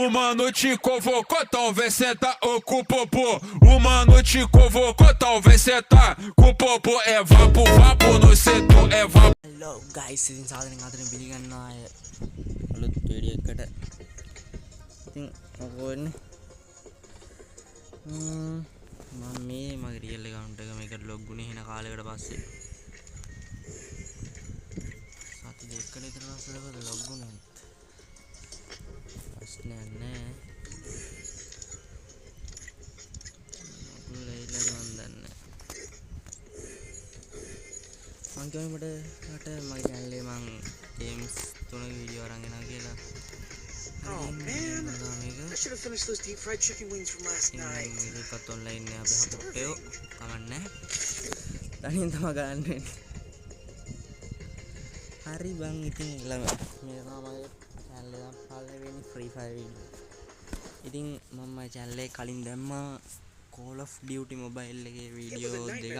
Uma noite convocou, talvez senta com o popô. Uma noite convocou, talvez senta com o popô. É vapo, vapo no setor, é vapo. Hello guys, ඉතින් සාදරයෙන් අතරින් පිළිගන්නවා අය අලුත් video එකකට. ඉතින් මොකෝ වෙන්නේ? මම මේ මගේ රියල් account එක මේකට log වුණේ වෙන කාලයකට පස්සේ. සති දෙකකට විතර පස්සේ log වුණා. ප්‍රශ්නයක් නෑ. මොකද ඉල්ලද මන් දන්නේ. මං කියන්නේ මට මගේ channel එකේ මං games තුනක වීඩියෝ අරන් එනවා කියලා. Oh man, I should have finished those deep fried chicken wings from last night. මේකත් online නේ අපි හපුට්ටේ කමන්නේ. තනියෙන් තමයි ගන්න වෙන්නේ. හරි බං ඉතින් ළම මේ තමයි මගේ channel එක පළවෙනි free fire වීඩියෝ. ඉතින් මම මගේ channel එකේ කලින් දැම්මා Call of Duty mobile එකේ වීඩියෝ දෙකක්.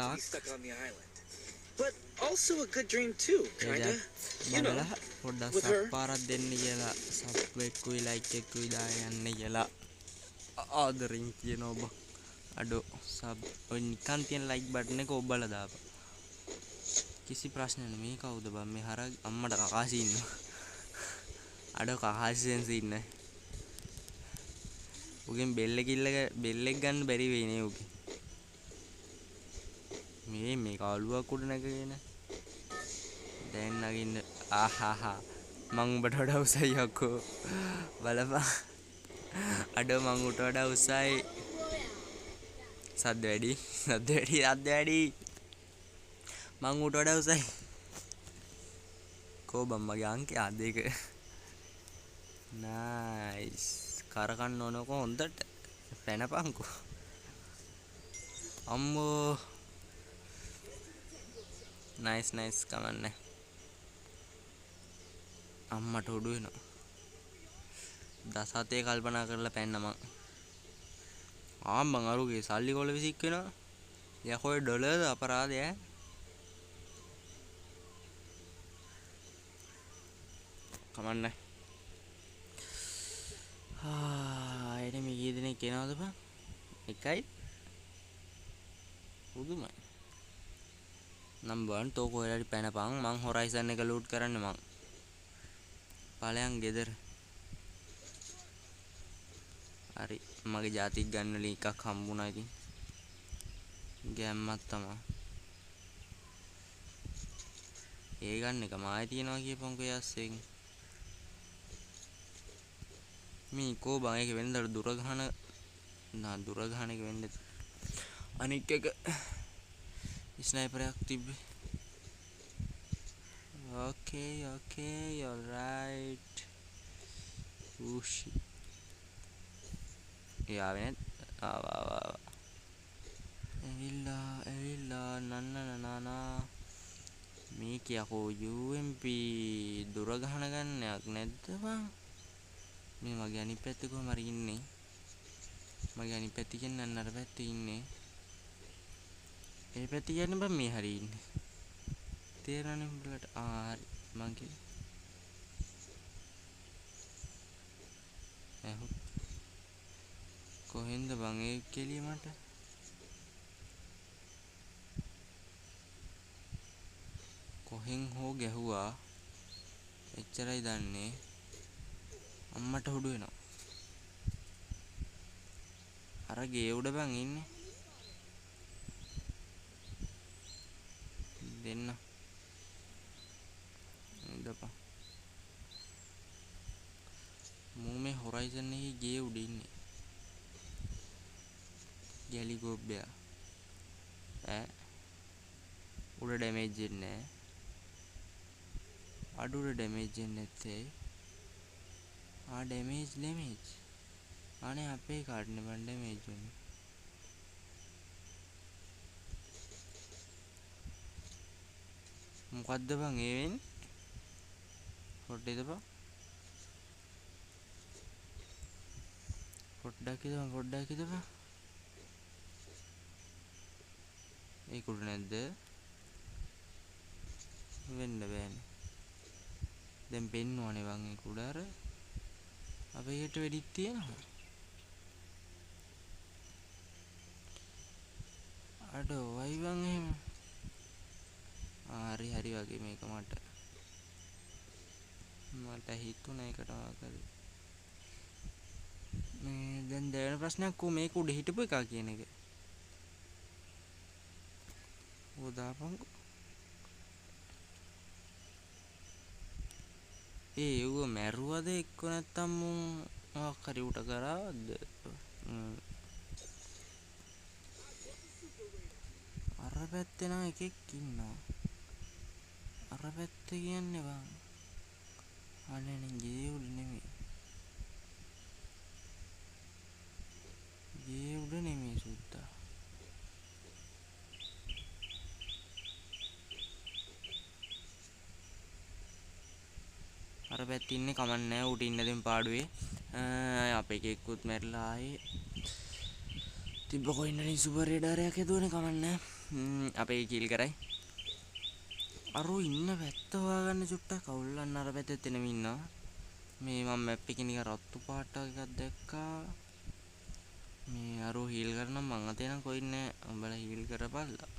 But also a good dream too, kinda. You know, පොඩ්ඩක් with her. සබ් පාරක් දෙන්න කියලා සබ් එක්කුයි ලයික් එක්කුයි දාගෙන යන්න කියලා ආදරින් කියනවා ඔබ. අඩෝ සබ් ඔය නිකන් තියෙන ලයික් බටන් එක ඔබලා දාපන්. කිසි ප්‍රශ්නයක් නෑ. මේ කවුද බං? මේ හර අම්මට කකාසි ඉන්නවා. අඩෝ කකාසි සෙන්ස් ඉන්නේ. උගෙන් බෙල් එක ගන්න බැරි වෙයි නේ උගේ. මේ කාලුවක් උඩ නැගගෙන දැන් නගින්න ආහාහා මං උඹට වඩා උසයි යකෝ බලපන් අඩෝ මං උට වඩා උසයි සද්ද වැඩි මං උට වඩා උසයි කෝ බම් මගේ අංකය දෙක නයිස් කරකන්න ඕනකෝ හොඳට පැනපන්කෝ අම්මෝ නයිස් කමන්නේ අම්මට උඩු වෙනවා දසතේ කල්පනා කරලා පැන්න මං මං අරුගේ සල්ලි කොල විසික් වෙනවා යකෝ ඩොලර් අපරාධය කමන්නේ එනේ මේ කී දෙනෙක් එනවද බං එකයි උදුමයි නම්බර් 1 තෝ කොහෙරි පැනපන් මං හොරයිසන් එක ලූට් කරන්න මං ඵලයන් ගෙදර හරි මගේ ජාතික් ගන්න වලින් එකක් හම්බුණා ඉතින් ගැම්මක් තමයි ඒ ගන්න එක මායි තියනවා කියපන්කෝ යස්සෙන් මේ කෝ බං එක වෙනදට දුර ගහන එක වෙන්නේ අනික් එක ස්නයිපරයක් තිබ්බේ okay alright ushi යාවෙන්නේ ආවා එවිලා නන්නනනා මේ කියකෝ UMP දුර ගහන ගන්නයක් නැද්ද බං මේ මගේ අනිත් පැත්තේ කොහම හරි ඉන්නේ මගේ අනිත් පැත්තේ කියන්නේ අර පැත්තේ ඉන්නේ ඒ පැත්තේ යන්නේ බං මේ හරි ඉන්නේ තේරෙන්නේ උඹලට හරි මං කිව්වේ කොහෙන්ද බං ඒ කෙලිය මට කොහෙන් හෝ ගැහුවා එච්චරයි දන්නේ අම්මට හුඩු වෙනවා අර ගේ උඩ බං ඉන්නේ දෙන්න ඉඳපන් මූ මේ හොරයිසන් එකේ ගේ උඩ ඉන්නේ ගැලි ගොබ්බයා උඩ ඩැමේජ් වෙන්නේ නැහැ අඩුර ඩැමේජ් වෙන්නේ නැත්තේ ඩැමේජ් අනේ අපේ කාඩ්නේ මන් ඩැමේජ් වෙන්නේ මොකද්ද බං ඒ වෙන්නේ පොඩ්ඩක් හිතපන් ඒක උඩ නැද්ද වෙන්න බෑනේ දැන් පෙන්නවනේ බං ඒක උඩ අර අපේට වෙඩික් තියෙනවා. අඩෝ වයි බං එහෙම. හරි හරි වගේ මේක මට හිතුණා ඒකට ආකරේ. මේ දැන් දෙවෙනි ප්‍රශ්නයක් මේක උඩ හිටපු එක කියන එක. ඕ දාපන්කෝ. ඌව මැරුවද එක්ක නැත්තම් මොකක් හරි උට කරාද? අර පැත්තේ නම් එකෙක් ඉන්නවා. අර පැත්තේ කියන්නේ බං. අනේ නේ ගේ උඩ නෙමෙයි. ගේ උඩ නෙමෙයි සුද්දා. අර පැත්තේ ඉන්නේ කමන්නේ ඌට ඉන්න දෙම් පාඩුවේ. අපේ එකෙක්කුත් මැරිලා ආයේ. තිබ්බ කොයින්නනේ සුපර් රේඩාරයක් හදුවනේ කමන්නේ. අපේ කිල් කරයි. අරෝ ඉන්න පැත්ත හොයාගන්න චුට්ටක් අවුල්ලන්න අර පැත්තේ එනම ඉන්නවා. මේ මම මැප් එකේ නිකන් රතු පාට එකක් දැක්කා. මේ අරෝ හීල් කරනම් මං අතේ නම් කොයි නෑ. උඹලා හීල් කරපල්ලා.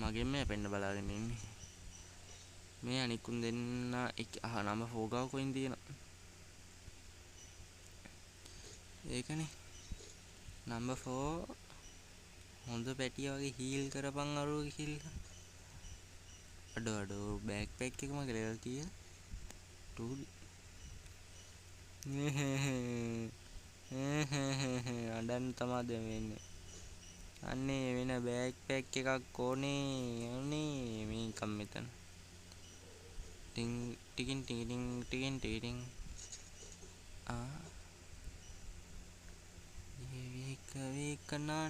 මගෙන් මේ පෙන්න බලාගෙන ඉන්නේ. මේ අනිකුන් දෙන්න නම ෆෝගාව කොයින් තියෙනවා. ඒකනේ. නම්බර් 4 හොඳ පැටිය වගේ හීල් කරපන් අරෝ කියලා. අඩෝ බෑග් පැක් එක මගේ ලෙවල් කීයද? 2. අඬන්න තමයි දැන් වෙන්නේ. අන්නේ වෙන බෑග් පැක් එකක් ඕනේ. අනේ මේකම් මෙතන. ටිකින් ටිකින් වේක නා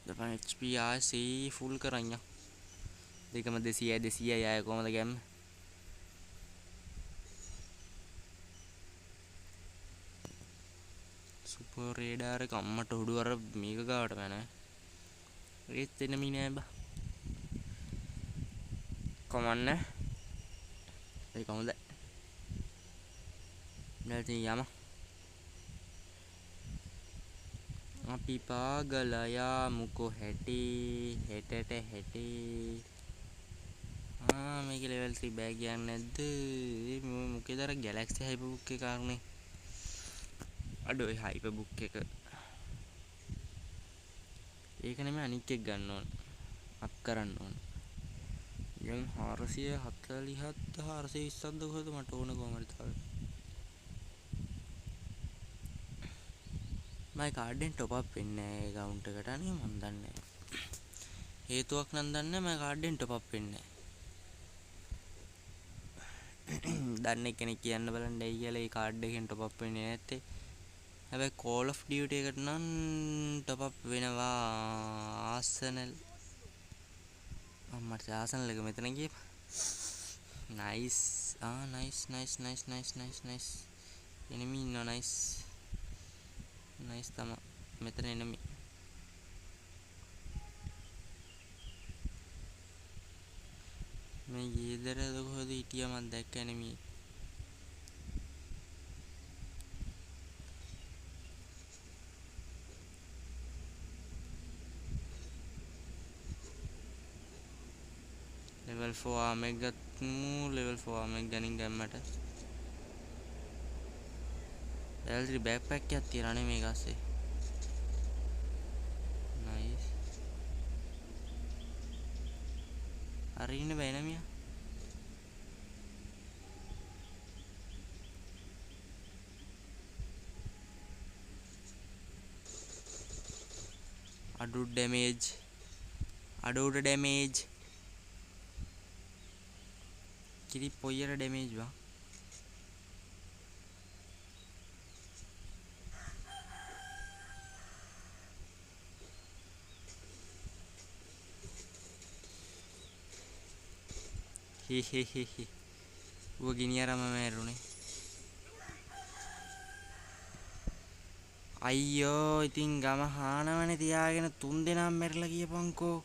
දෙපන් HP ආසී ෆුල් කරන්යා. දෙකම 200 යාය කොහමද ගැම්ම? සුපර් රේඩාර එක අම්මට උඩු අර මේක ගාවට මැන. ඒත් එන්න මී නෑ බා. කමන්නේ. ඒක හොඳයි. දැන් යම. අපි පාගලා යාමුකෝ හෙටට මේකේ ලෙවල් 3 බෑග් යන්නේ නැද්ද? මොකේද අර ගැලැක්සි හයිපර් බුක් එක කාරණේ. අඩෝ ඒ හයිපර් බුක් එක. ඒක නෙමෙයි අනිත් එක ගන්න ඕන. අප් කරන්න ඕන. දැන් 447 420ක්ද කොහෙද මට ඕන කොහමද තාම. මගේ කාඩ් එකෙන් টොප් අප් වෙන්නේ නැහැ account එකට අනේ මන් දන්නේ නැහැ. හේතුවක් නම් දන්නේ නැහැ මගේ කාඩ් එකෙන් টොප් අප් වෙන්නේ නැහැ. දන්නේ කෙනෙක් කියන්න බලන්න ඇයි කියලා ඒ කාඩ් එකෙන් টොප් අප් වෙන්නේ නැත්තේ. හැබැයි Call of Duty එකට නම් টොප් අප් වෙනවා ආසනල්. මට ආසනල් එක මෙතන ගියේ. නයිස්. නයිස්. එනිමි ඉන්නවා නයිස්. නයිස් තමයි. මෙතන එනිමි. මේ ඊදරද කොහෙද හිටියා මම දැක්ක එනිමි. level 4 ආමෙක් ගත්මු. level 4 ආමෙක් ගනින් ගැම්මට. level 3 backpack එකක් තියලා නේ මේක ASSIE. nice. අරින්න බෑ නමියා. අඩු damage. කිරි පොయ్యර ඩැමේජ් වා. හි ඌ ගිනියරම මෑරුනේ. අයියෝ ඉතින් ගම හානවනේ තියාගෙන 3 දෙනාම මැරිලා ගියපන්කෝ.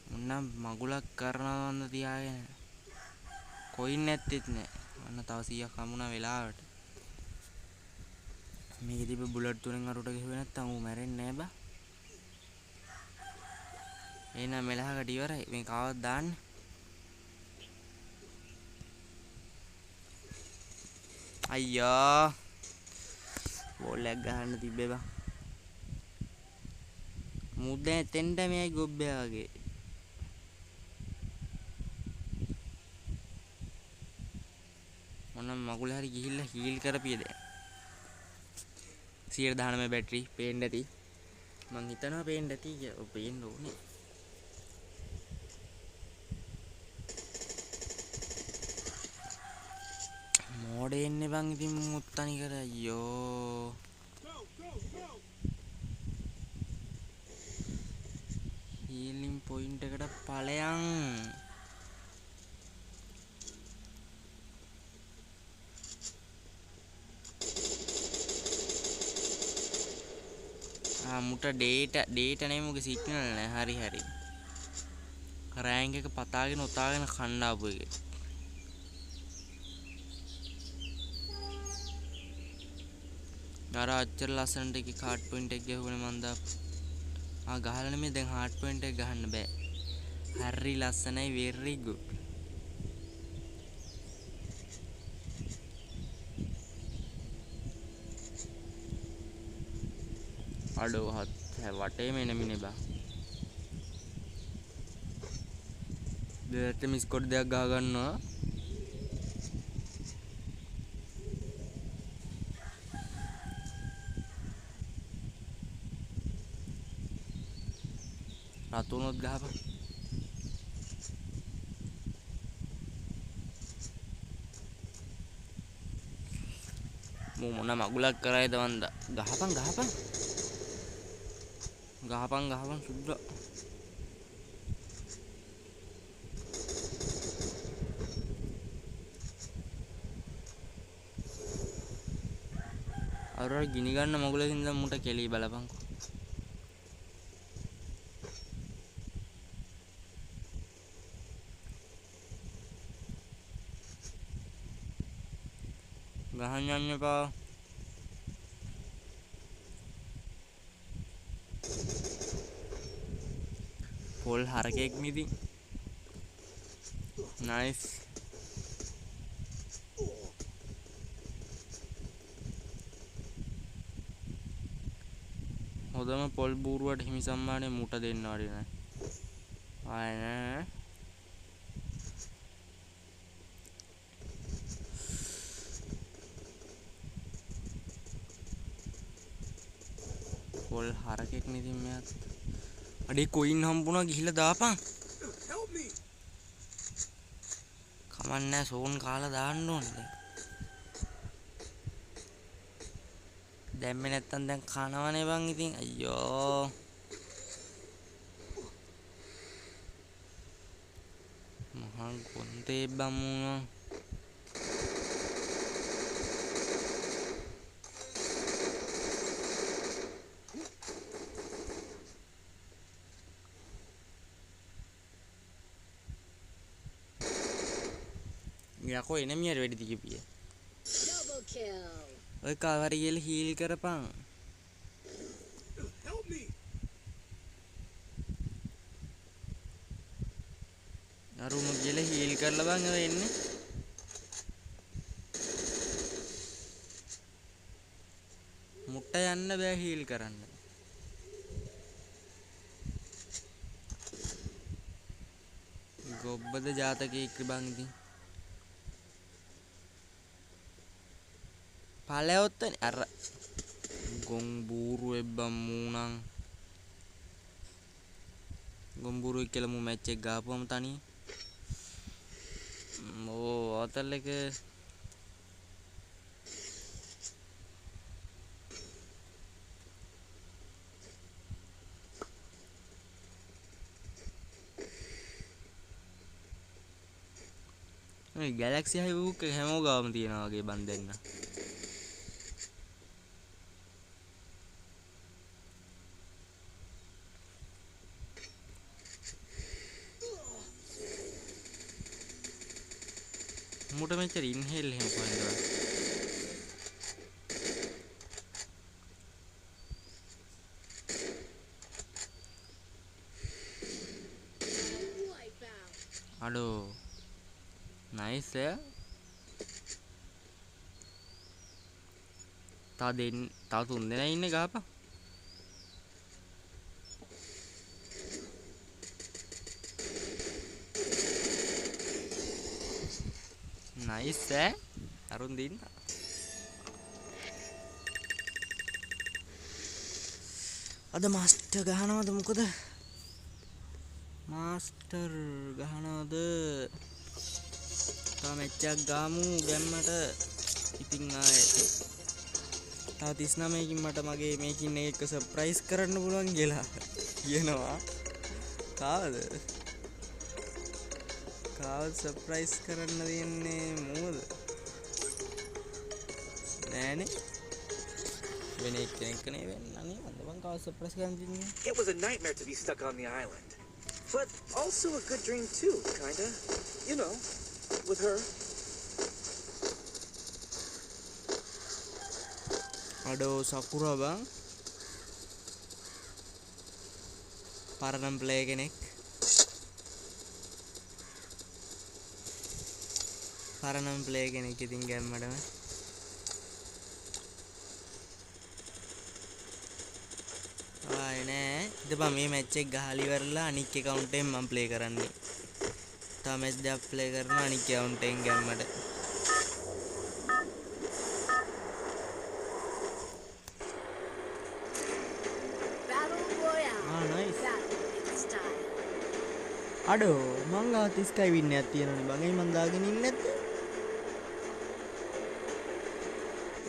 මොන්නම් මගුලක් කරනවන්න තියාගෙන. කොයින් නැත්තේත් නෑ. අන්න තව 100ක් හම්බුණා වෙලාවට. මේකේ තිබ්බ බුලට් තුනෙන් අරුට ගිහුවේ නැත්තම් ඌ මැරෙන්නේ නෑ බා. එහෙනම් මෙලහකට ඉවරයි. මේ කාවත් දාන්න. අයියා. බෝල් එකක් ගහන්න තිබ්බේ බා. මුද්දේ තෙන්ඩ මේයි ගොබ්බයා වගේ. මොනම් මගුල හරි ගිහිල්ලා හීල් කරපිය දැන්. 119 බැටරි පේන්න ඇති. මං හිතනවා පේන්න ඇති කියලා. ඔව් පේන්න ඕනේ. මෝඩේ එන්නේ බං ඉතින් මුත්තනි කර අයියෝ. හීලින් පොයින්ට් එකට ඵලයන්. මුට ඩේටා නේ මුගේ සිග්නල් නෑ. හරි. රෑන්ක් එක පතාගෙන උතාගෙන කණ්ඩාපු එකේ. අර අච්චර ලස්සනට එකේ කාඩ් පොයින්ට් එක ගහුවනේ මන් දා. ගහලා නෙමෙයි දැන් හાર્ඩ් පොයින්ට් එක ගහන්න බෑ. හරි ලස්සනයි very good. අඩෝ වටේම එනමිනේ බා. දෙයට මිස් කොඩ් දෙයක් ගහ ගන්නවා. රතුනොත් ගහපන්. මොන මගුලක් කරයිද වන්ද. ගහපන් සුද්ද. අර ගිනි ගන්න මගුලකින් දැන් මුට කෙලී බලපන්කො. ගහන්න යන්න එපා. පොල් හරකෙක් මිදින්. නයිස්. හොදම පොල් බූරුවට හිමි සම්මානය මුට දෙන්න වඩි නෑ. ආය නෑ. පොල් හරකෙක් නිදින් මෙයාත්. අඩේ කොයින් හම්බුණා ගිහිල්ලා දාපන්. කමන්නෑ සෝන් කාලා දාන්න ඕනේ. දැම්මේ නැත්තම් දැන් කනවනේ බං ඉතින් අයියෝ. මහා ගොන්තේ බම්මුණා. යකෝ එනමියට වැඩි දිගිය. Double kill. ඔය කාවරි ගිහලා හීල් කරපන්. අරුම ගිහලා හීල් කරලා බං ඔය එන්නේ. මුට්ට යන්න බෑ හීල් කරන්න. ගොබ්බද ජාතකයේ බං ඉතින්. පළයොත්තනේ අර ගොම්බූරු එබ්බම් මූණන්. ගොම්බූරුයි කියලා මු මැච් එක ගාපුවම තනිය. අතල් එක මේ Galaxy Hive book එක හැමෝ ගාවම තියෙනවා වගේ බන් දෙන්න. මුට මෙච්චර ඉන්හෙල් එහෙම කොහෙන්ද අඩෝ නයිස් තව 3 දෙනා ඉන්නේ ගහපන් නයිස් අරුන් දින්න අද මාස්ටර් ගහනවද මොකද මාස්ටර් ගහනවද තා මැච්චක් ගාමු ගැම්මට ඉතින් ආයේ තා 39කින් මට මගේ මේකින් එක සර්ප්‍රයිස් කරන්න පුළුවන් කියලා කියනවා කාවද සර්ප්‍රයිස් කරන්න දෙන්නේ මොකද නෑනේ වෙන කෙනෙක් නේ වෙන්නනේ මම කාව සර්ප්‍රයිස් කරන්න දෙන්නේ It was a nightmare to be stuck on the island. But also a good dream too, kinda. You know, with her. අඩෝ සකුරා බං පරණම් ප්ලේ කෙනෙක් ඉතින් ගැම්මටම ආයේ නෑ ඉතින් මේ මැච් එක ගහලා ඉවරලා අනික් account එකෙන් මම ප්ලේ කරන්නේ තා මැච් දෙකක් ප්ලේ කරනවා අනික් account එකෙන් ගැම්මට අඩෝ මං ගාව 30කයි වින්නයක් තියෙනවනේ බං ඒ මං දාගෙන ඉන්නේ නැද්ද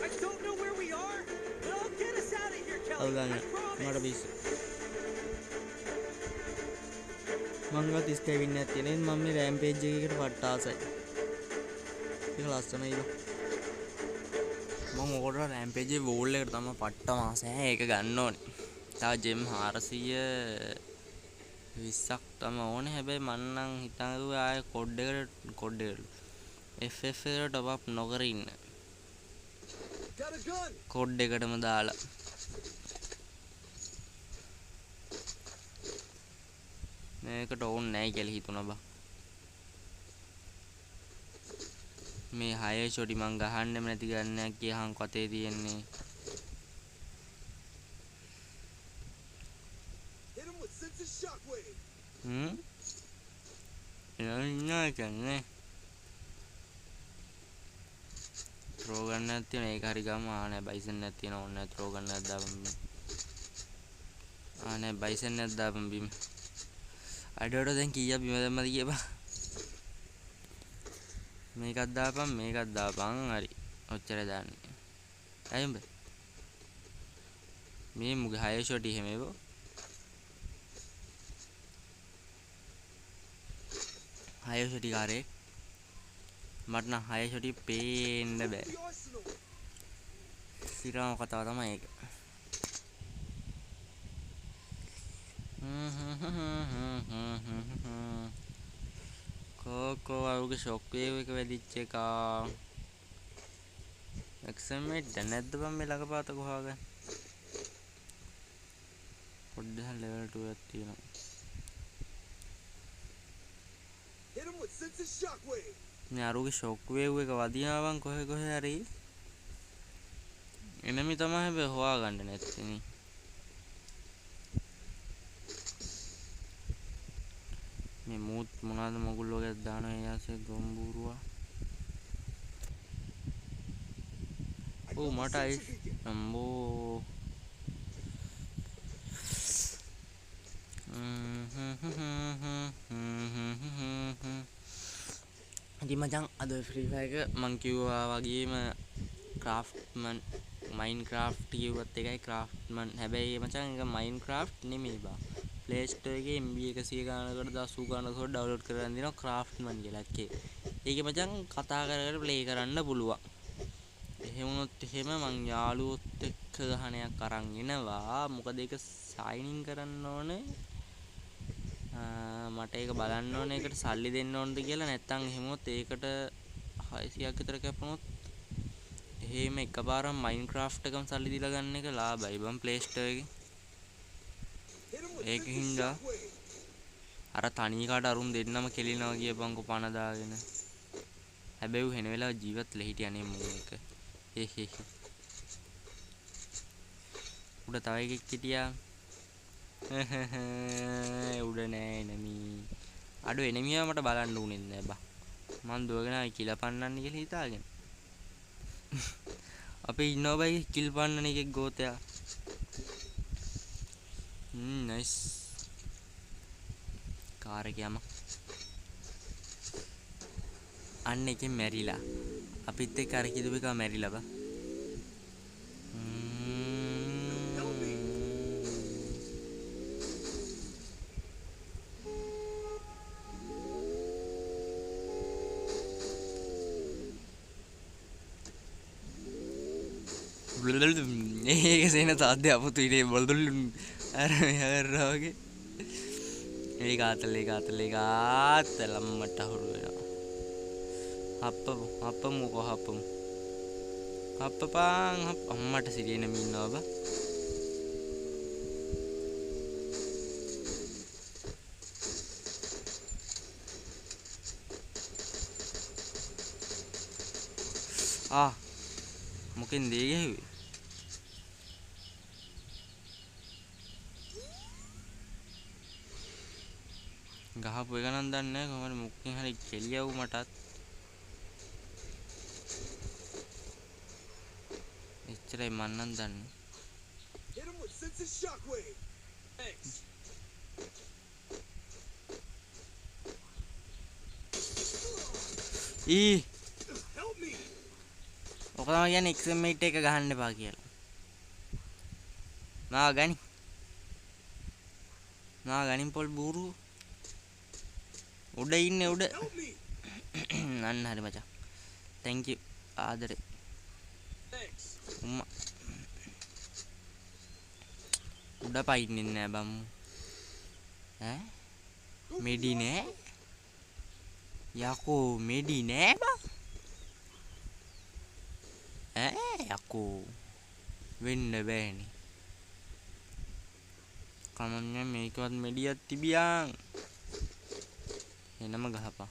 I don't know where we are, but I'll get us out of here, Kelly. අවුලන්නේ මට පිස්සු මං ගාව 30කයි වින්නයක් තියෙනවා මම මේ රෑම්පේජ් එකකට වට ආසයි ඒක ලස්සනයි නෝ මම ඔකට රෑම්පේජ් එකේ වෝල් එකට තමයි පට්ට මාස ඒක ගන්න ඕනේ තව ජෙම් 420ක් තම ඕනේ හැබැයි මං නම් හිතන්නේ ආයේ කොඩ් එකට FF එකට ටොප් අප් නොකර ඉන්න කොඩ් එකටම දාලා මේකට ඕන් නැහැ කියලා හිතුණා බං මේ 6 ෂොටි මං ගහන්නෙම නැති ගන්නයක් කියහන් කතේ තියෙන්නේ නෑ කියන්නේ ත්‍රෝ ගන්න නැති නේ ඒක හරි ගම ආනේ බයිසන් නැති තියෙන ඕනේ නැහැ ත්‍රෝ ගන්න නැද්ද දාපන් ආනේ බයිසන් නැද්ද දාපන් බිම් අඩට දැන් කීයක් බිම දැම්මද කියපන් මේකක් දාපන් හරි ඔච්චර දාන්නේ ඇයි උඹ මේ මුගේ 6 ෂොටි හැමේව 6 ෂොටි කාරේ මට නම් 6 ෂොටි පේන්න බෑ සිරාම කතාව තමයි ඒක කෝකෝ අරුගේ ෂොක් වේව් එක වැදිච්ච එක එක්සමේට් දැන් නැද්ද බම් මේ ළඟපාත කොහාගෙන පොඩ්ඩක් ලෙවල් 2 එකක් තියෙනවා මේ අරුගේ ෂොක් වේව් එක වදිනවා බං කොහෙ හරි එනමි තමයි හැබැයි හොයාගන්න නැත්තේ නේ මේ මූත් මොනවාද මොගුල් වගේ දානවා එයාසේ ගොම්බුරුවා ඕ මට අයිස් අම්බෝ ඉතින් මචං අද ෆ්‍රී ෆයර් එක මං කිව්වා වගේම ක්‍රාෆ්ට්මන් මයින්ක්‍රාෆ්ට් කිව්වත් එකයි ක්‍රාෆ්ට්මන් හැබැයි මචං ඒක මයින්ක්‍රාෆ්ට් නෙමෙයි බා ප්ලේ ස්ටෝර් එකේ MB 100 ගානකට 80 ගානකට ඩවුන්ලෝඩ් කරගෙන දිනවා ක්‍රාෆ්ට්මන් කියලා එකේ. ඒකේ මචං කතා කර කර ප්ලේ කරන්න පුළුවන්. එහෙම වුණොත් එහෙම මං යාළුවොත් එක්ක ගහණයක් අරන් එනවා. මොකද ඒක සයිනින් කරන්න ඕනේ. මට ඒක බලන්න ඕනේ ඒකට සල්ලි දෙන්න ඕනද කියලා නැත්නම් එහෙමොත් ඒකට 600ක් විතර කැපුණොත් එහෙම එකපාරම Minecraft එකම සල්ලි දීලා ගන්න එක ලාභයි බම් Play Store එකේ. ඒකින්ද අර තනි කාට අරුන් දෙන්නම කෙලිනවා කියපන්කො පණ දාගෙන. හැබැයි වෙන වෙලාව ජීවත් වෙලා හිටියනේ මූ එක. උඩ තව එකෙක් හිටියා. උඩ නෑ එනමි. අඩෝ එනමියා මට බලන්න උනේ නෑ බා. මං දුවගෙන ආයි කියලා පන්නන්න කියලා හිතාගෙන. අපේ ඉන්නවා බයි කිල් පන්නන එකෙක් ගෝතයා. නයිස්. කාර් එක යම. අන්න එකෙන් මැරිලා. අපිත් එක්ක අර කිදුව එක මැරිලා බා. ඒක සේන තාද්‍ය අපුතු ඉනේ බොල්දුල් අර මෙහරවගේ ඒක ආතලම්මට හුරු වෙනවා හප්පමු හප්පපං අම්මට සිරියන මින්නවා බා මොකෙන් දේ ගැහුවේ ගහපු එක නම් දන්නේ නැහැ කොහමද මුක්කින් හරි කෙලියව මටත් එච්චරයි මන් නම් දන්නේ ඔක තමයි කියන්නේ XM8 එක ගහන්න එපා කියලා නා ගනින් පොල් බూరు උඩ ඉන්නේ උඩ අන්න හරි මචං thank you ආදරේ උම්මා උඩ පයින්නේ නෑ බම්මු ඈ මෙඩි නෑ යකෝ මෙඩි නෑ බා යකෝ වෙන්න බෑනේ කමන්නේ මේකවත් මෙඩියක් තිබියන් එනම ගහපන්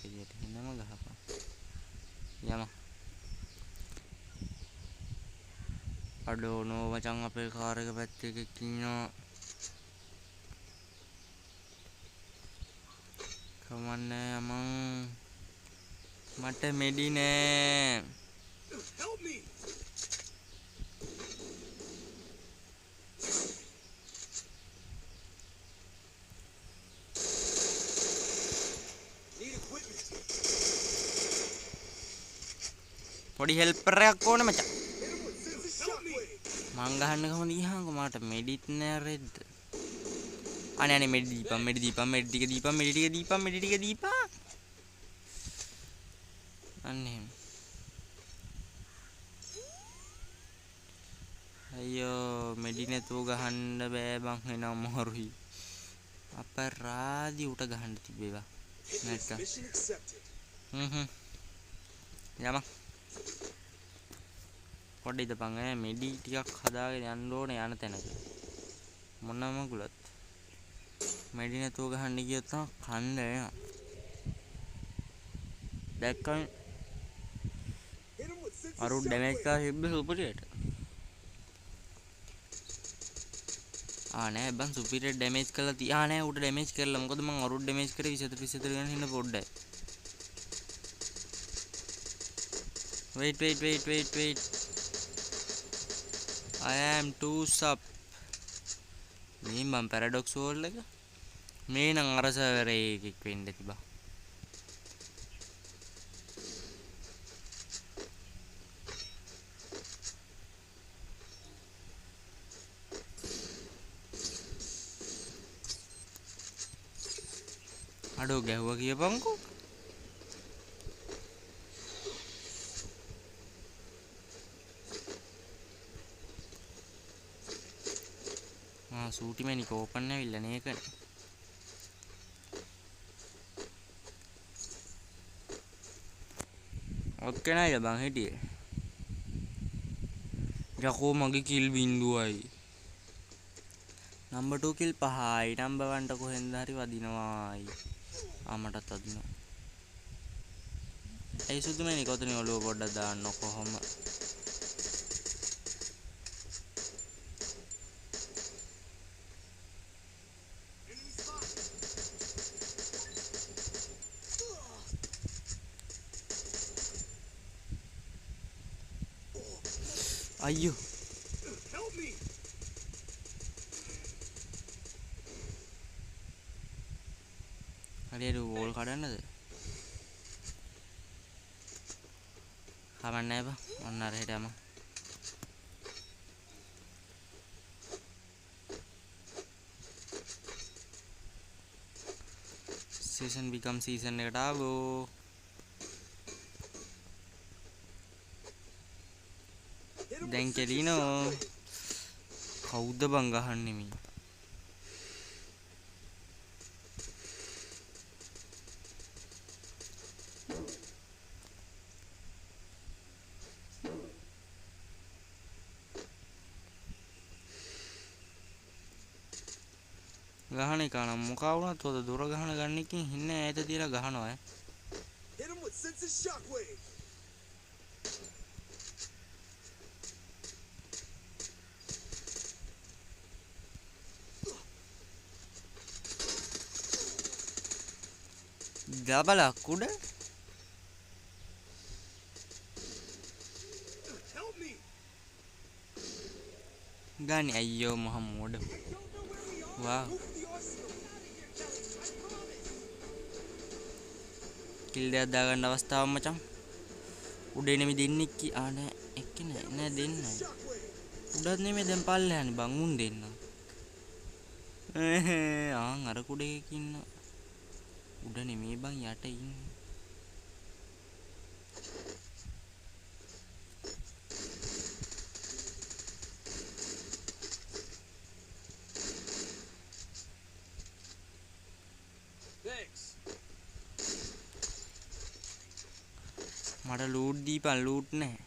කෙලියට එනම ගහපන් යම අඩෝ නෝ මචං අපේ කාර් එක පැත්තේ එකෙක් ඉන්නවා කමන්නේ යමං මට මෙඩි නෑ පොඩි හෙල්පර් එකක් ඕනේ මචං මං ගහන්න කොහොමද ගියාංකෝ මට මෙඩිත් නෑ රෙද්ද අනේ මෙඩි දීපන් මෙඩි ටික දීපන් අනේ අයියෝ මෙඩි නැතුව ගහන්න බෑ බං එන අමාරුයි අපරාදි උට ගහන්න තිබේවා නැත්නම් යම පොඩි දපන් මෙඩි ටිකක් හදාගෙන යන්න ඕනේ යන තැනක මොනම ගුලත් මෙඩි නැතුව ගහන්න ගියොත් නම් කන්න එනවා දැක්කම අරු ඩැමේජ් කරලා තිබ්බ සුපිරියට නෑ බං සුපිරියට ඩැමේජ් කරලා තියා නෑ උට ඩැමේජ් කරලා මොකද මං අරු ඩැමේජ් කරේ 24 ගන්න හින්න පොඩ්ඩයි wait I am too sub මේ මම paradox wall එක මේ නම් අර සර්වරේ එකෙක් වෙන්න තිබා අඩෝ ගැහුවා කියපන්කෝ සූටි මැනික ඕපන් ඇවිල්ලා නේකනේ ඔක්කේ නෑ බං හිටියේ. යකෝ මගේ කිල් බින්දුවයි. නම්බර් 2 කිල් 5යි. නම්බර් 1ට කොහෙන්ද හරි වදිනවායි. මටත් වදිනවා. ඒ සුදු මේ නිකෝතනේ ඔළුව පොඩ්ඩක් දාන්න කොහොම. අයියෝ හරියට වෝල් කඩන්නද? කමන්නේ බා. ඔන්න අර හිටම. season become season එකට ආවෝ. දැන් කෙලිනෝ. කවුද බං ගහන්නේ මේ? ගහන එක නම් මොකා වුණත් ඔත දුර ගහන ගන්න එකකින් හින්නේ ඈත තියලා ගහනවා ඈ. Hit him with senses shockwave. දබලක් උඩ Help me. ගානි අයියෝ මහ මෝඩ. වා කිල් දෙයක් දාගන්න අවස්ථාවක් මචං. උඩේ නෙමෙයි දෙන්නේ කි නෑ එක්ක නෑ දෙන්නයි. උඩත් නෙමෙයි දැන් පල්ලෙහානේ බං උන් දෙන්න. අර කුඩේක ඉන්න. උඩ නෙමෙයි බං යට ඉන්නේ. Thanks. මට ලූට් දීපන් ලූට් නැහැ.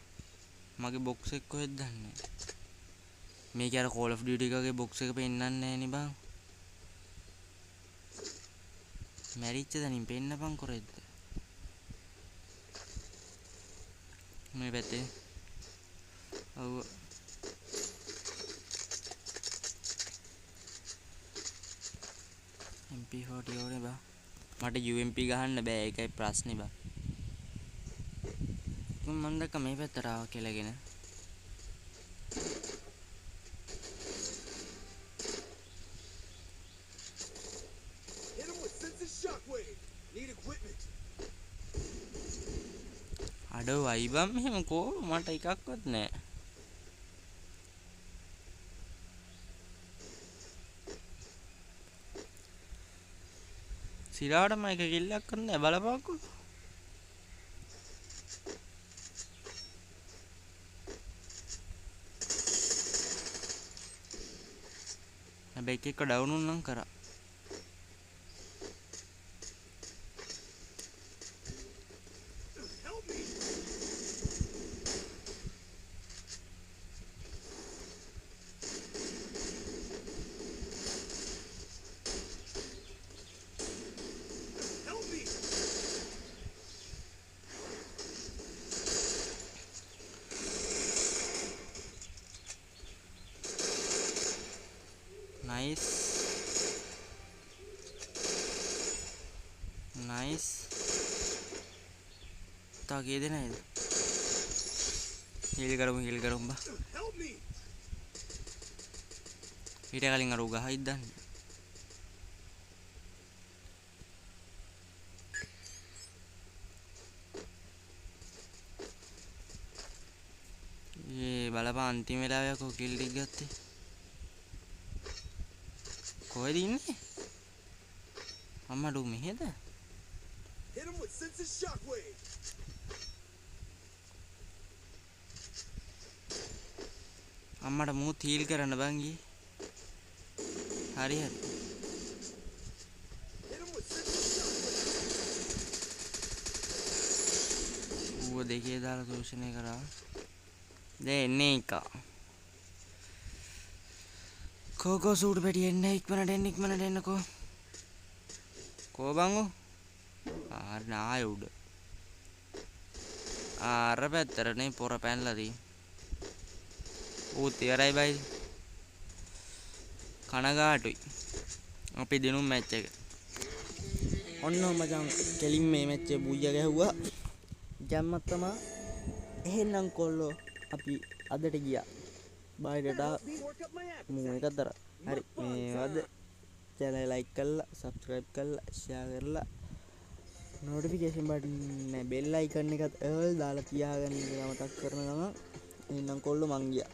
මගේ බොක්ස් එක කොහෙද දන්නේ? මේක අර Call of Duty එකගේ බොක්ස් එක පෙන්නන්නේ නැහැ නේ බං. මැරිච්ච දනින් පෙන්නපන් කොහෙද? මේ පැත්තේ. ඔව්. MP40 ඕනේ බා. මට UMP ගහන්න බෑ ඒකයි ප්‍රශ්නේ බා. මම දැක්ක මේ පැත්තට ආවා කියලාගෙන. Hit him with senses shockwave. Need equipment. අඩෝ වයි බම් මෙහෙම කෝ මට එකක්වත් නැහැ. සිරාටම එක කිල්ලක් කරන්න බලපංකෝ. හැබැයි එක ඩවුන් වුණනම් කරා. Help me. Help me. nice nice තා කී දෙනයිද? හීල් කරමු බා. Help me. ඊට කලින් අර උගහයි දාන්න. බලපන් අන්තිම වෙලාවේ යකෝ කිල් ටික ගත්තේ. කොහෙද ඉන්නේ? අම්මඩු මෙහෙද? Hit him with senses shockwave. අම්මට මූත් හීල් කරන්න බං ගියේ. හරි. Hit him with senses shockwave. ඌව දෙකේ දාලා දූෂණය කරා. දැන් එන්නේ එක. කෝකෝ සූට් පැටි එන්න ඉක්මනට එන්නකෝ. කෝ බංගෝ. ආය උඩ. අර පැත්තරනේ පොර පැනලා තියෙන්නේ. ඌත් ඉවරයි බයි. කනගාටුයි. අපි දිනුම් මැච් එක. ඔන්න මචං කෙලින් මේ මැච් එක බුයියා ගැහුවා. ජම්මත් තමා. එහෙනම් කොල්ලෝ අපි අදට ගියා. බයිඩට මූ එක අතර. හරි මේවද channel like කරලා subscribe කරලා share කරලා notification button bell icon එකත් all දාලා තියාගන්න කියලා මතක් කරන ගමන් එහෙනම් කොල්ලෝ මං ගියා.